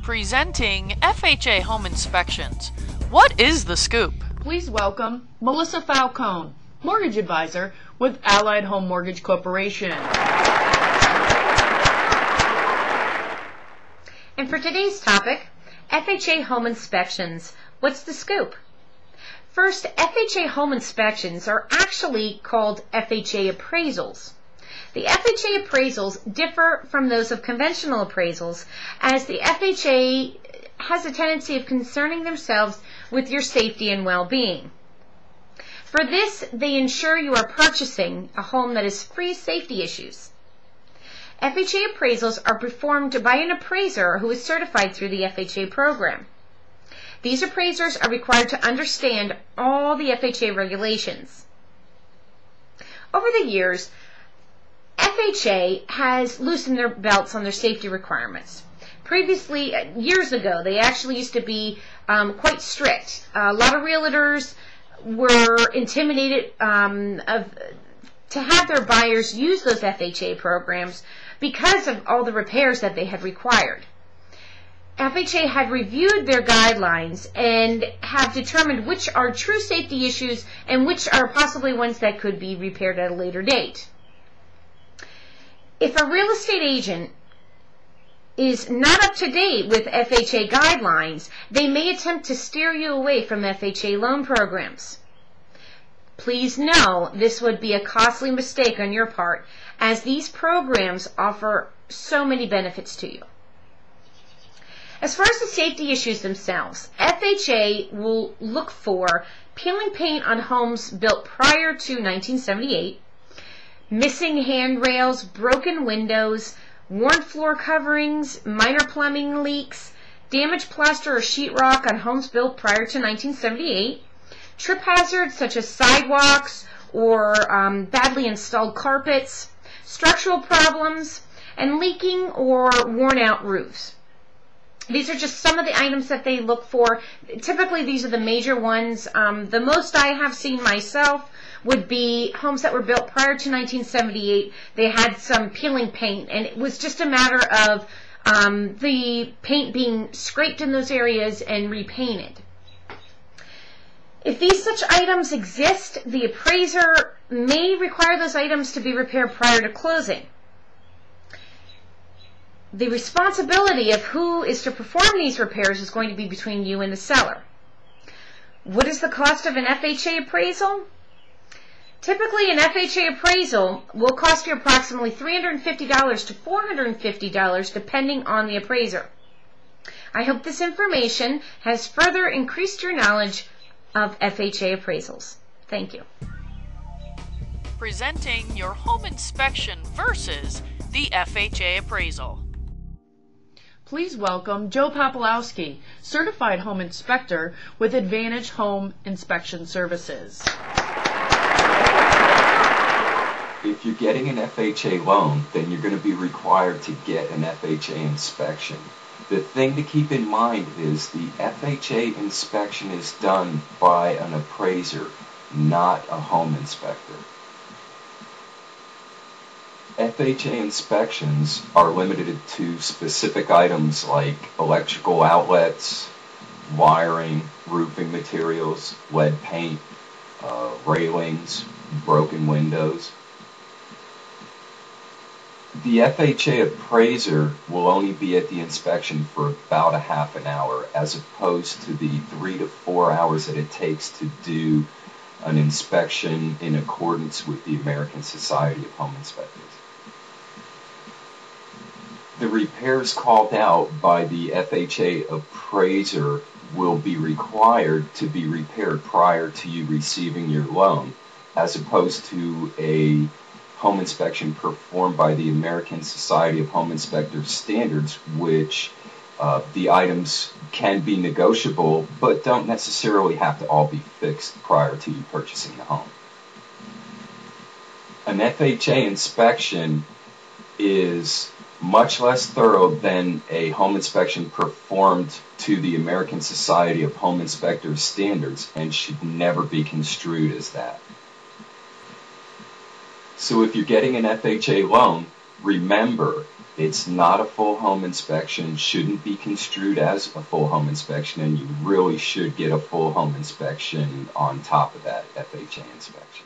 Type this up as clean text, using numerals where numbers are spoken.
Presenting FHA Home Inspections. What is the scoop? Please welcome Melissa Falcone, Mortgage Advisor with Allied Home Mortgage Corporation. And for today's topic, FHA Home Inspections. What's the scoop? First, FHA Home Inspections are actually called FHA Appraisals. The FHA appraisals differ from those of conventional appraisals, as the FHA has a tendency of concerning themselves with your safety and well-being. For this, they ensure you are purchasing a home that is free of safety issues. FHA appraisals are performed by an appraiser who is certified through the FHA program. These appraisers are required to understand all the FHA regulations. Over the years, FHA has loosened their belts on their safety requirements. Previously, years ago, they actually used to be quite strict. A lot of realtors were intimidated to have their buyers use those FHA programs because of all the repairs that they had required. FHA had reviewed their guidelines and have determined which are true safety issues and which are possibly ones that could be repaired at a later date. If a real estate agent is not up to date with FHA guidelines, they may attempt to steer you away from FHA loan programs. Please know this would be a costly mistake on your part, as these programs offer so many benefits to you. As far as the safety issues themselves, FHA will look for peeling paint on homes built prior to 1978, missing handrails, broken windows, worn floor coverings, minor plumbing leaks, damaged plaster or sheetrock on homes built prior to 1978, trip hazards such as sidewalks or badly installed carpets, structural problems, and leaking or worn out roofs. These are just some of the items that they look for. Typically, these are the major ones. The most I have seen myself would be homes that were built prior to 1978. They had some peeling paint, and it was just a matter of the paint being scraped in those areas and repainted. If these such items exist, the appraiser may require those items to be repaired prior to closing. The responsibility of who is to perform these repairs is going to be between you and the seller. What is the cost of an FHA appraisal? Typically, an FHA appraisal will cost you approximately $350 to $450 depending on the appraiser. I hope this information has further increased your knowledge of FHA appraisals. Thank you. Presenting your home inspection versus the FHA appraisal. Please welcome Joe Popolowski, Certified Home Inspector with Advantage Home Inspection Services. If you're getting an FHA loan, then you're going to be required to get an FHA inspection. The thing to keep in mind is the FHA inspection is done by an appraiser, not a home inspector. FHA inspections are limited to specific items like electrical outlets, wiring, roofing materials, lead paint, railings, broken windows. The FHA appraiser will only be at the inspection for about a half an hour, as opposed to the 3 to 4 hours that it takes to do an inspection in accordance with the American Society of Home Inspectors. The repairs called out by the FHA appraiser will be required to be repaired prior to you receiving your loan, as opposed to a home inspection performed by the American Society of Home Inspectors standards, which the items can be negotiable but don't necessarily have to all be fixed prior to you purchasing the home. An FHA inspection is much less thorough than a home inspection performed to the American Society of Home Inspectors standards and should never be construed as that. So if you're getting an FHA loan, remember It's not a full home inspection, shouldn't be construed as a full home inspection, and you really should get a full home inspection on top of that FHA inspection.